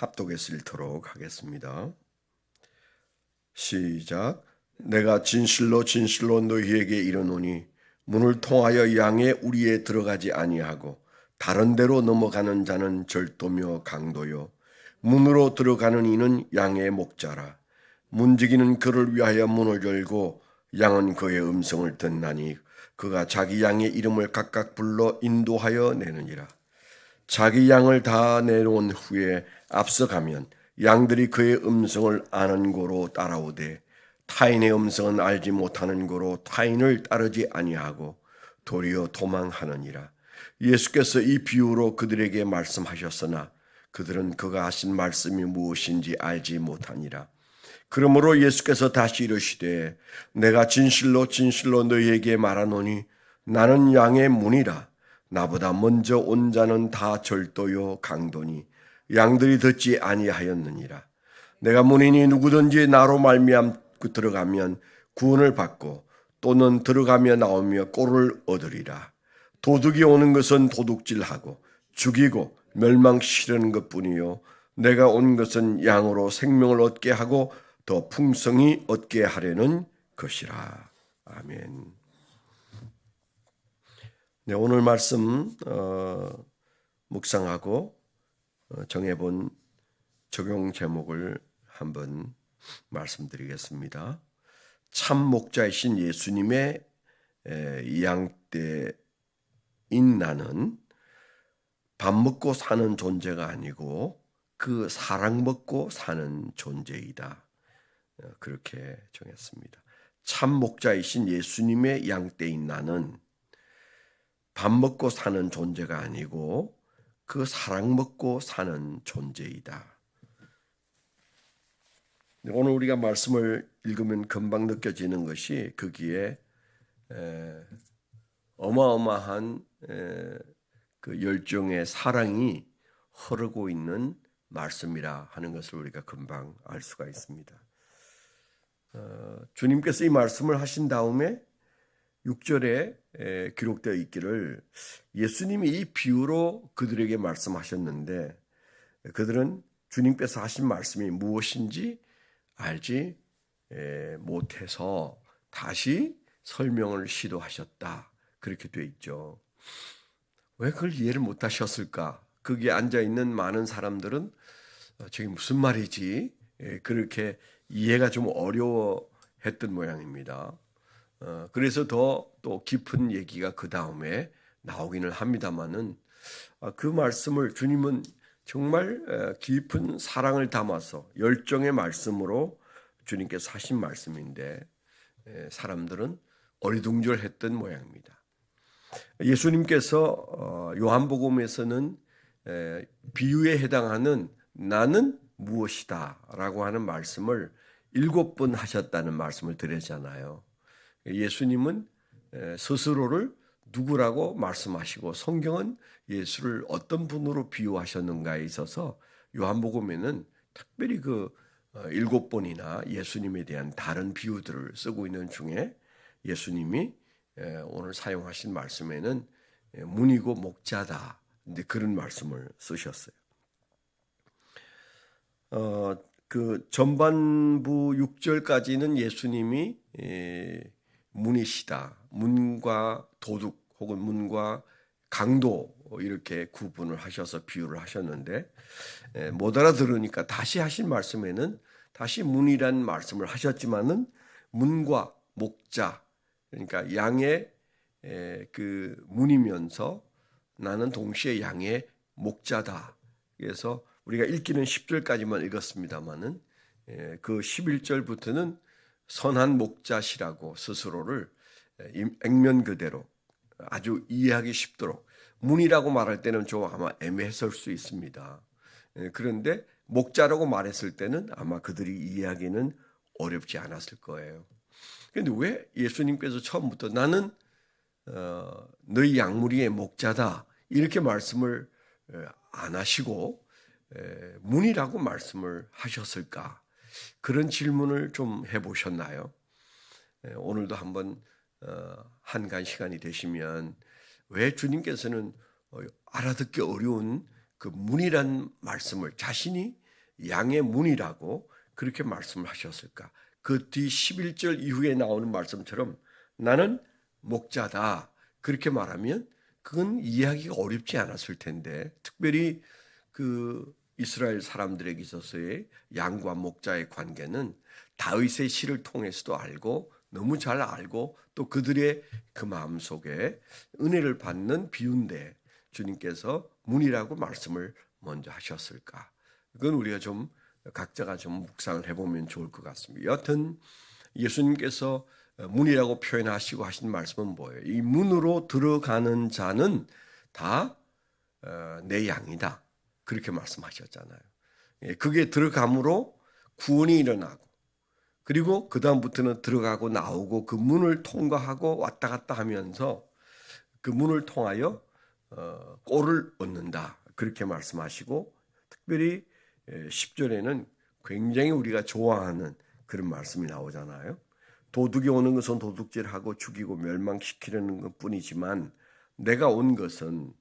합독해서 읽도록 하겠습니다. 시작. 내가 진실로 진실로 너희에게 이르노니 문을 통하여 양의 우리에 들어가지 아니하고 다른 데로 넘어가는 자는 절도며 강도요 문으로 들어가는 이는 양의 목자라. 문지기는 그를 위하여 문을 열고 양은 그의 음성을 듣나니 그가 자기 양의 이름을 각각 불러 인도하여 내느니라. 자기 양을 다 내놓은 후에 앞서가면 양들이 그의 음성을 아는 고로 따라오되 타인의 음성은 알지 못하는 고로 타인을 따르지 아니하고 도리어 도망하느니라. 예수께서 이 비유로 그들에게 말씀하셨으나 그들은 그가 하신 말씀이 무엇인지 알지 못하니라. 그러므로 예수께서 다시 이르시되 내가 진실로 진실로 너희에게 말하노니 나는 양의 문이라. 나보다 먼저 온 자는 다 절도요 강도니 양들이 듣지 아니하였느니라. 내가 문이니 누구든지 나로 말미암고 들어가면 구원을 받고 또는 들어가며 나오며 꼴을 얻으리라. 도둑이 오는 것은 도둑질하고 죽이고 멸망시키려는 것뿐이요 내가 온 것은 양으로 생명을 얻게 하고 더 풍성히 얻게 하려는 것이라. 아멘. 네, 오늘 말씀 묵상하고 정해본 적용 제목을 한번 말씀드리겠습니다. 참 목자이신 예수님의 양떼인 나는 밥 먹고 사는 존재가 아니고 그 사랑 먹고 사는 존재이다. 그렇게 정했습니다. 참 목자이신 예수님의 양떼인 나는 밥 먹고 사는 존재가 아니고 그 사랑 먹고 사는 존재이다. 오늘 우리가 말씀을 읽으면 금방 느껴지는 것이 거기에 어마어마한 그 열정의 사랑이 흐르고 있는 말씀이라 하는 것을 우리가 금방 알 수가 있습니다. 주님께서 이 말씀을 하신 다음에 6절에 기록되어 있기를 예수님이 이 비유로 그들에게 말씀하셨는데 그들은 주님께서 하신 말씀이 무엇인지 알지 못해서 다시 설명을 시도하셨다. 그렇게 되어 있죠. 왜 그걸 이해를 못하셨을까? 거기에 앉아있는 많은 사람들은 저게 무슨 말이지? 그렇게 이해가 좀 어려워했던 모양입니다. 그래서 더 또 깊은 얘기가 그 다음에 나오기는 합니다만은 그 말씀을 주님은 정말 깊은 사랑을 담아서 열정의 말씀으로 주님께서 하신 말씀인데 사람들은 어리둥절했던 모양입니다. 예수님께서 요한복음에서는 비유에 해당하는 나는 무엇이다 라고 하는 말씀을 7번 하셨다는 말씀을 드렸잖아요. 예수님은 스스로를 누구라고 말씀하시고 성경은 예수를 어떤 분으로 비유하셨는가에 있어서 요한복음에는 특별히 그 7번이나 예수님에 대한 다른 비유들을 쓰고 있는 중에 예수님이 오늘 사용하신 말씀에는 문이고 목자다. 근데 그런 말씀을 쓰셨어요. 그 전반부 6절까지는 예수님이 문이시다. 문과 도둑 혹은 문과 강도 이렇게 구분을 하셔서 비유를 하셨는데 못 알아들으니까 다시 하신 말씀에는 다시 문이란 말씀을 하셨지만은 문과 목자 그러니까 양의 그 문이면서 나는 동시에 양의 목자다. 그래서 우리가 읽기는 10절까지만 읽었습니다만은 그 11절부터는 선한 목자시라고 스스로를 액면 그대로 아주 이해하기 쉽도록 문이라고 말할 때는 좀 아마 애매했을 수 있습니다. 그런데 목자라고 말했을 때는 아마 그들이 이해하기는 어렵지 않았을 거예요. 그런데 왜 예수님께서 처음부터 나는 너희 양무리의 목자다 이렇게 말씀을 안 하시고 문이라고 말씀을 하셨을까? 그런 질문을 좀 해보셨나요? 오늘도 한번 한간 시간이 되시면 왜 주님께서는 알아듣기 어려운 그 문이란 말씀을 자신이 양의 문이라고 그렇게 말씀을 하셨을까? 그 뒤 11절 이후에 나오는 말씀처럼 나는 목자다 그렇게 말하면 그건 이해하기가 어렵지 않았을 텐데, 특별히 그 이스라엘 사람들에게 있어서의 양과 목자의 관계는 다윗의 시를 통해서도 알고 너무 잘 알고 또 그들의 그 마음속에 은혜를 받는 비유인데 주님께서 문이라고 말씀을 먼저 하셨을까? 그건 우리가 좀 각자가 좀 묵상을 해보면 좋을 것 같습니다. 여하튼 예수님께서 문이라고 표현하시고 하신 말씀은 뭐예요? 이 문으로 들어가는 자는 다 내 양이다. 그렇게 말씀하셨잖아요. 그게 들어감으로 구원이 일어나고, 그리고 그 다음부터는 들어가고 나오고 그 문을 통과하고 왔다 갔다 하면서 그 문을 통하여 꼴을 얻는다. 그렇게 말씀하시고, 특별히 10절에는 굉장히 우리가 좋아하는 그런 말씀이 나오잖아요. 도둑이 오는 것은 도둑질하고 죽이고 멸망시키려는 것뿐이지만 내가 온 것은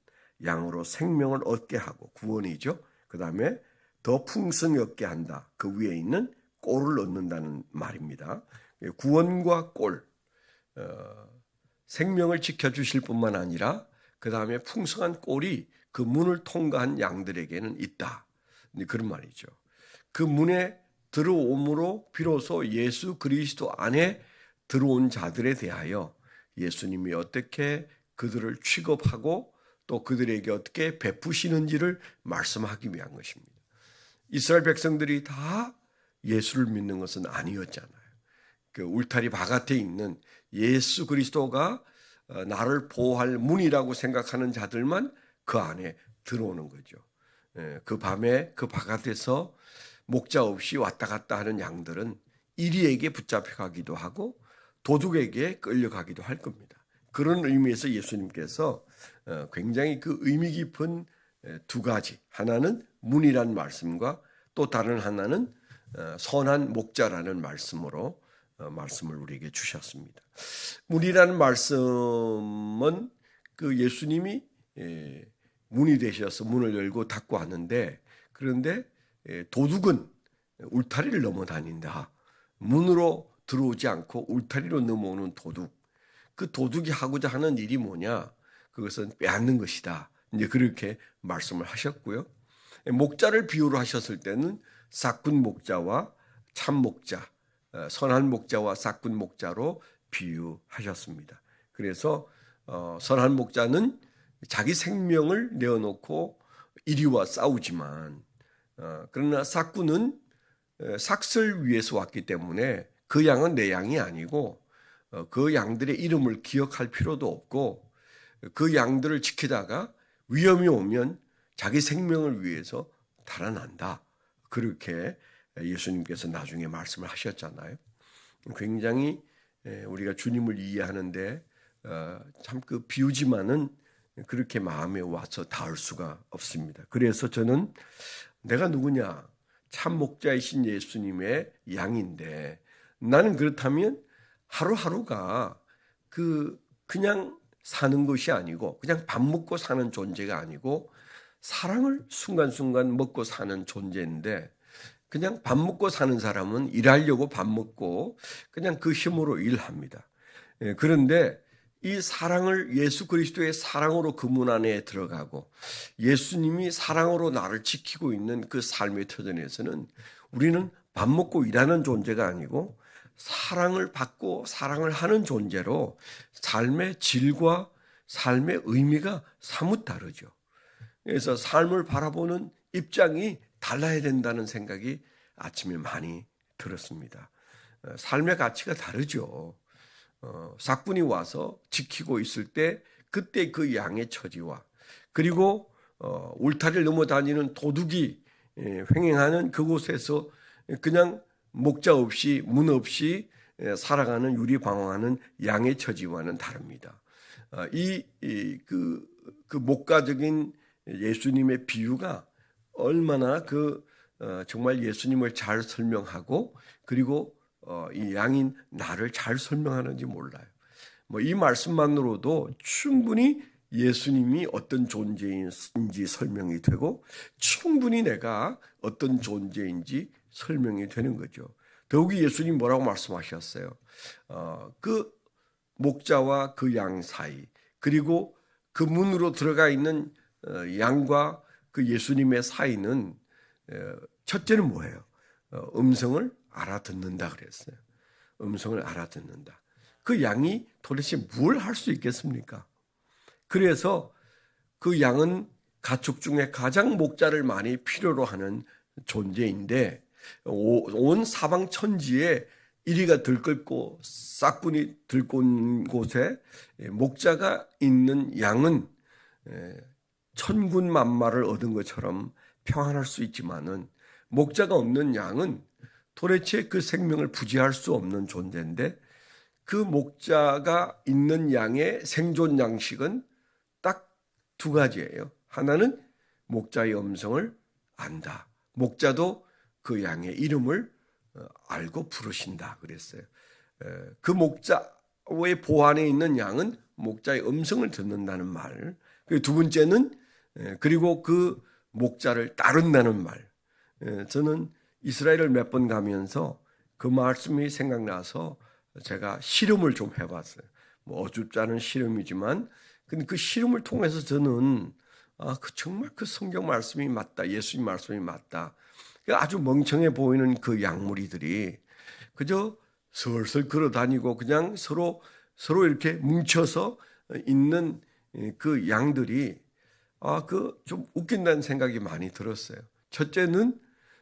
양으로 생명을 얻게 하고, 구원이죠. 그 다음에 더 풍성히 얻게 한다. 그 위에 있는 꼴을 얻는다는 말입니다. 구원과 꼴, 생명을 지켜주실 뿐만 아니라 그 다음에 풍성한 꼴이 그 문을 통과한 양들에게는 있다. 그런 말이죠. 그 문에 들어옴으로 비로소 예수 그리스도 안에 들어온 자들에 대하여 예수님이 어떻게 그들을 취급하고 또 그들에게 어떻게 베푸시는지를 말씀하기 위한 것입니다. 이스라엘 백성들이 다 예수를 믿는 것은 아니었잖아요. 그 울타리 바깥에 있는 예수 그리스도가 나를 보호할 문이라고 생각하는 자들만 그 안에 들어오는 거죠. 그 밤에 그 바깥에서 목자 없이 왔다 갔다 하는 양들은 이리에게 붙잡혀가기도 하고 도둑에게 끌려가기도 할 겁니다. 그런 의미에서 예수님께서 굉장히 그 의미 깊은 두 가지, 하나는 문이란 말씀과 또 다른 하나는 선한 목자라는 말씀으로 말씀을 우리에게 주셨습니다. 문이라는 말씀은 그 예수님이 문이 되셔서 문을 열고 닫고 하는데, 그런데 도둑은 울타리를 넘어 다닌다. 문으로 들어오지 않고 울타리로 넘어오는 도둑. 그 도둑이 하고자 하는 일이 뭐냐? 그것은 빼앗는 것이다. 이제 그렇게 말씀을 하셨고요. 목자를 비유로 하셨을 때는 싹군 목자와 참 목자, 선한 목자와 싹군 목자로 비유하셨습니다. 그래서 선한 목자는 자기 생명을 내어놓고 이리와 싸우지만, 그러나 싹군은 삭슬 위해서 왔기 때문에 그 양은 내 양이 아니고 그 양들의 이름을 기억할 필요도 없고 그 양들을 지키다가 위험이 오면 자기 생명을 위해서 달아난다. 그렇게 예수님께서 나중에 말씀을 하셨잖아요. 굉장히 우리가 주님을 이해하는데 참 그 비유지만은 그렇게 마음에 와서 닿을 수가 없습니다. 그래서 저는 내가 누구냐? 참 목자이신 예수님의 양인데 나는 그렇다면 하루하루가 그냥 사는 것이 아니고 그냥 밥 먹고 사는 존재가 아니고 사랑을 순간순간 먹고 사는 존재인데, 그냥 밥 먹고 사는 사람은 일하려고 밥 먹고 그냥 그 힘으로 일합니다. 그런데 이 사랑을 예수 그리스도의 사랑으로 그 문 안에 들어가고 예수님이 사랑으로 나를 지키고 있는 그 삶의 터전에서는 우리는 밥 먹고 일하는 존재가 아니고 사랑을 받고 사랑을 하는 존재로 삶의 질과 삶의 의미가 사뭇 다르죠. 그래서 삶을 바라보는 입장이 달라야 된다는 생각이 아침에 많이 들었습니다. 삶의 가치가 다르죠. 삭군이 와서 지키고 있을 때 그때 그 양의 처지와 그리고 울타리를 넘어 다니는 도둑이 횡행하는 그곳에서 그냥 목자 없이 문 없이 살아가는 유리방황하는 양의 처지와는 다릅니다. 그 목가적인 예수님의 비유가 얼마나 정말 예수님을 잘 설명하고 그리고 이 양인 나를 잘 설명하는지 몰라요. 이 말씀만으로도 충분히 예수님이 어떤 존재인지 설명이 되고 충분히 내가 어떤 존재인지 설명이 되는 거죠. 더욱이 예수님 뭐라고 말씀하셨어요? 그 목자와 그 양 사이, 그리고 그 문으로 들어가 있는 양과 그 예수님의 사이는 첫째는 뭐예요? 음성을 알아듣는다 그랬어요. 음성을 알아듣는다. 그 양이 도대체 뭘 할 수 있겠습니까? 그래서 그 양은 가축 중에 가장 목자를 많이 필요로 하는 존재인데, 온 사방 천지에 이리가 들끓고 싹군이 들끓은 곳에 목자가 있는 양은 천군만마를 얻은 것처럼 평안할 수 있지만은, 목자가 없는 양은 도대체 그 생명을 부지할 수 없는 존재인데, 그 목자가 있는 양의 생존 양식은 딱 두 가지예요. 하나는 목자의 음성을 안다. 목자도 그 양의 이름을 알고 부르신다 그랬어요. 그 목자의 보안에 있는 양은 목자의 음성을 듣는다는 말. 그리고 두 번째는 그리고 그 목자를 따른다는 말. 저는 이스라엘을 몇 번 가면서 그 말씀이 생각나서 제가 실험을 좀 해봤어요. 뭐 어줍지 않은 실험이지만, 근데 그 실험을 통해서 저는 정말 그 성경 말씀이 맞다, 예수님 말씀이 맞다. 아주 멍청해 보이는 그 양무리들이 그저 슬슬 걸어 다니고 그냥 서로 이렇게 뭉쳐서 있는 그 양들이 그 좀 웃긴다는 생각이 많이 들었어요. 첫째는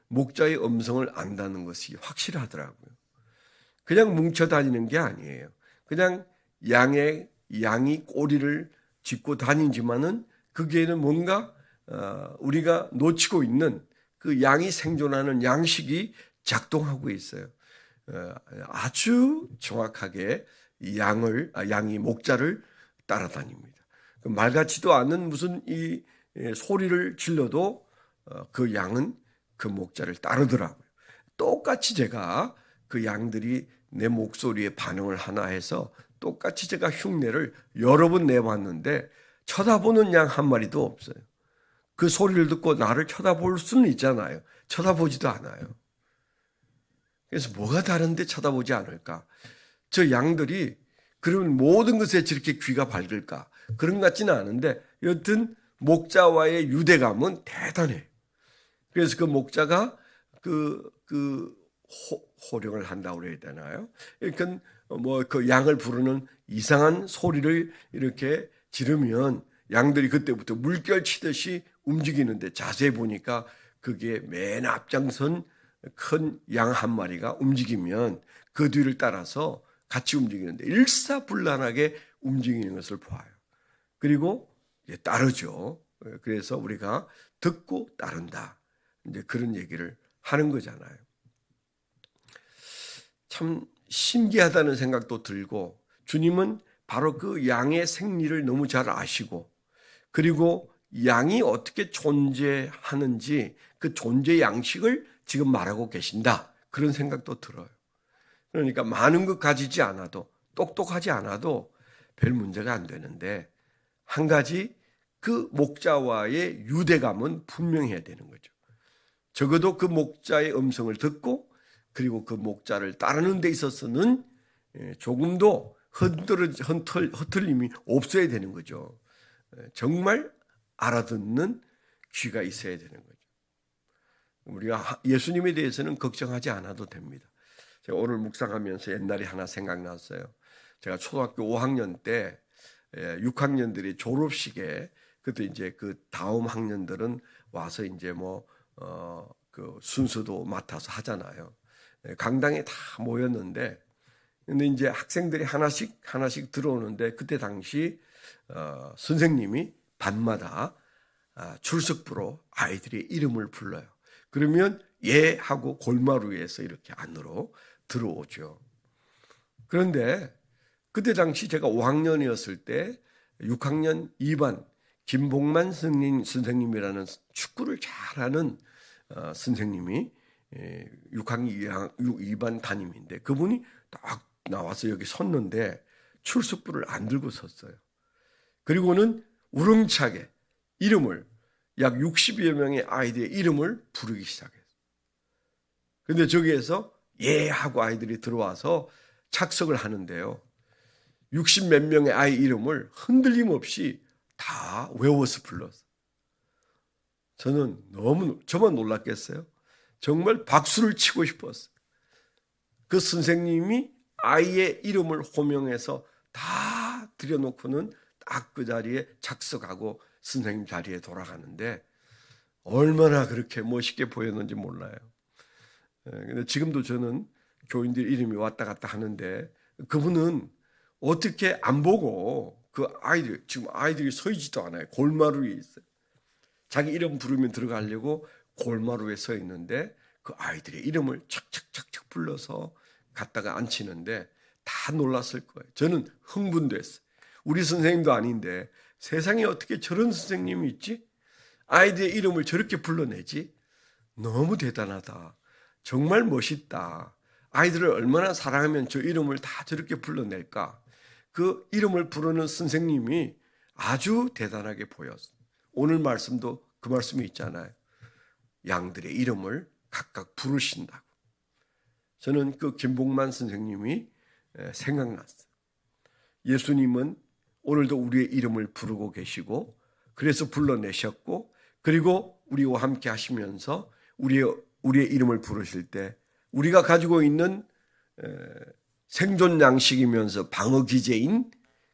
목자의 음성을 안다는 것이 확실하더라고요. 그냥 뭉쳐 다니는 게 아니에요. 그냥 양이 꼬리를 짚고 다니지만은 거기에는 뭔가 우리가 놓치고 있는 그 양이 생존하는 양식이 작동하고 있어요. 아주 정확하게 양이 목자를 따라다닙니다. 말 같지도 않은 무슨 이 소리를 질러도 그 양은 그 목자를 따르더라고요. 똑같이 제가 그 양들이 내 목소리에 반응을 하나 해서 똑같이 제가 흉내를 여러 번 내봤는데 쳐다보는 양 한 마리도 없어요. 그 소리를 듣고 나를 쳐다볼 수는 있잖아요. 쳐다보지도 않아요. 그래서 뭐가 다른데 쳐다보지 않을까? 저 양들이 그러면 모든 것에 저렇게 귀가 밝을까? 그런 것 같지는 않은데 여튼 목자와의 유대감은 대단해요. 그래서 그 목자가 호령을 한다고 해야 되나요? 그러니까 뭐 그 양을 부르는 이상한 소리를 이렇게 지르면 양들이 그때부터 물결 치듯이 움직이는데, 자세히 보니까 그게 맨 앞장선 큰 양 한 마리가 움직이면 그 뒤를 따라서 같이 움직이는데 일사불란하게 움직이는 것을 보아요. 그리고 따르죠. 그래서 우리가 듣고 따른다, 이제 그런 얘기를 하는 거잖아요. 참 신기하다는 생각도 들고, 주님은 바로 그 양의 생리를 너무 잘 아시고, 그리고 양이 어떻게 존재하는지 그 존재 양식을 지금 말하고 계신다, 그런 생각도 들어요. 그러니까 많은 것 가지지 않아도, 똑똑하지 않아도 별 문제가 안 되는데, 한 가지 그 목자와의 유대감은 분명해야 되는 거죠. 적어도 그 목자의 음성을 듣고 그리고 그 목자를 따르는 데 있어서는 조금도 흐틀림이 없어야 되는 거죠. 정말 알아듣는 귀가 있어야 되는 거죠. 우리가 예수님에 대해서는 걱정하지 않아도 됩니다. 제가 오늘 묵상하면서 옛날에 하나 생각났어요. 제가 초등학교 5학년 때 6학년들이 졸업식에, 그때 이제 그 다음 학년들은 와서 이제 그 순서도 맡아서 하잖아요. 강당에 다 모였는데, 근데 이제 학생들이 하나씩 들어오는데, 그때 당시 선생님이 밤마다 출석부로 아이들의 이름을 불러요. 그러면 예 하고 골마루에서 이렇게 안으로 들어오죠. 그런데 그때 당시 제가 5학년이었을 때 6학년 2반 김봉만 선생님이라는 축구를 잘하는 선생님이 6학년 2반 담임인데, 그분이 딱 나와서 여기 섰는데 출석부를 안 들고 섰어요. 그리고는 우렁차게 이름을 약 60여 명의 아이들의 이름을 부르기 시작했어요. 근데 저기에서 예 하고 아이들이 들어와서 착석을 하는데요. 60 몇 명의 아이 이름을 흔들림 없이 다 외워서 불렀어요. 저만 놀랐겠어요. 정말 박수를 치고 싶었어요. 그 선생님이 아이의 이름을 호명해서 다 들여놓고는 딱 그 자리에 착석하고 선생님 자리에 돌아가는데 얼마나 그렇게 멋있게 보였는지 몰라요. 근데 지금도 저는 교인들 이름이 왔다 갔다 하는데 그분은 어떻게 안 보고 그 아이들, 지금 아이들이 서 있지도 않아요. 골마루에 있어요. 자기 이름 부르면 들어가려고 골마루에 서 있는데 그 아이들의 이름을 착착착착 불러서 갖다가 앉히는데 다 놀랐을 거예요. 저는 흥분됐어요. 우리 선생님도 아닌데 세상에 어떻게 저런 선생님이 있지? 아이들의 이름을 저렇게 불러내지? 너무 대단하다. 정말 멋있다. 아이들을 얼마나 사랑하면 저 이름을 다 저렇게 불러낼까? 그 이름을 부르는 선생님이 아주 대단하게 보였어요. 오늘 말씀도 그 말씀이 있잖아요. 양들의 이름을 각각 부르신다고. 저는 그 김복만 선생님이 생각났어요. 예수님은 오늘도 우리의 이름을 부르고 계시고 그래서 불러내셨고 그리고 우리와 함께 하시면서 우리의 이름을 부르실 때 우리가 가지고 있는 생존 양식이면서 방어 기제인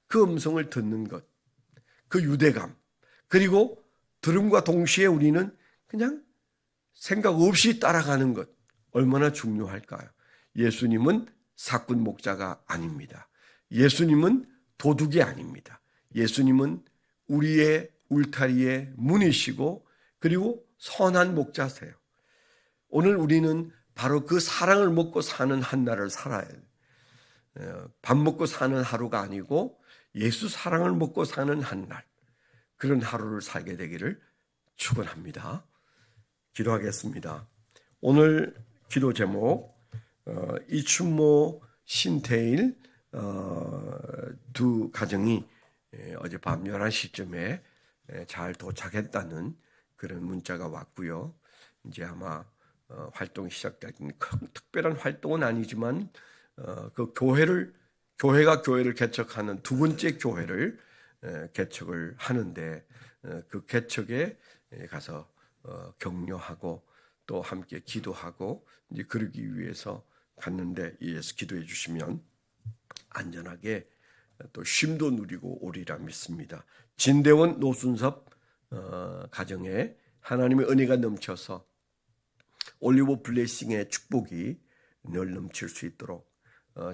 그 음성을 듣는 것, 그 유대감, 그리고 들음과 동시에 우리는 그냥 생각 없이 따라가는 것 얼마나 중요할까요? 예수님은 사꾼 목자가 아닙니다. 예수님은 도둑이 아닙니다. 예수님은 우리의 울타리의 문이시고 그리고 선한 목자세요. 오늘 우리는 바로 그 사랑을 먹고 사는 한 날을 살아야 돼요. 밥 먹고 사는 하루가 아니고 예수 사랑을 먹고 사는 한 날, 그런 하루를 살게 되기를 축원합니다. 기도하겠습니다. 오늘 기도 제목 이춘모 신태일 두 가정이 어젯밤 11시쯤에 잘 도착했다는 그런 문자가 왔고요. 이제 아마 활동이 시작될 특별한 활동은 아니지만 그 교회가 교회를 개척하는 두 번째 교회를 개척을 하는데 그 개척에 가서 격려하고 또 함께 기도하고 이제 그러기 위해서 갔는데 예수 기도해 주시면 안전하게 또 쉼도 누리고 오리라 믿습니다. 진대원 노순섭 가정에 하나님의 은혜가 넘쳐서 올리브 블레싱의 축복이 늘 넘칠 수 있도록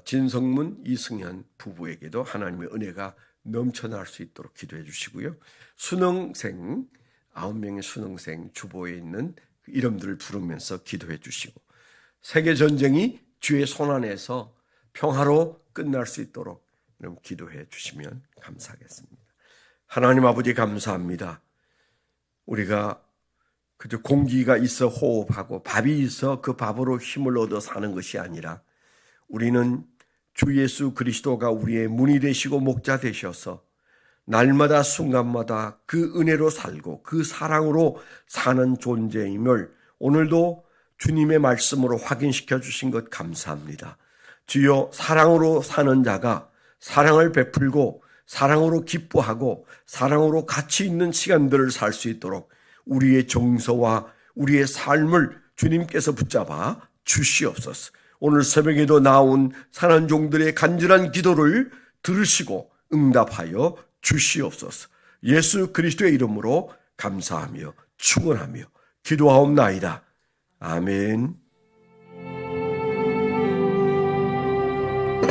진성문 이승현 부부에게도 하나님의 은혜가 넘쳐날 수 있도록 기도해 주시고요. 수능생 9명의 수능생 주보에 있는 이름들을 부르면서 기도해 주시고 세계전쟁이 주의 손안에서 평화로 끝날 수 있도록 기도해 주시면 감사하겠습니다. 하나님 아버지 감사합니다. 우리가 그저 공기가 있어 호흡하고 밥이 있어 그 밥으로 힘을 얻어 사는 것이 아니라 우리는 주 예수 그리스도가 우리의 문이 되시고 목자 되셔서 날마다 순간마다 그 은혜로 살고 그 사랑으로 사는 존재임을 오늘도 주님의 말씀으로 확인시켜 주신 것 감사합니다. 주여 사랑으로 사는 자가 사랑을 베풀고 사랑으로 기뻐하고 사랑으로 가치 있는 시간들을 살 수 있도록 우리의 정서와 우리의 삶을 주님께서 붙잡아 주시옵소서. 오늘 새벽에도 나온 사는 종들의 간절한 기도를 들으시고 응답하여 주시옵소서. 예수 그리스도의 이름으로 감사하며 축원하며 기도하옵나이다. 아멘.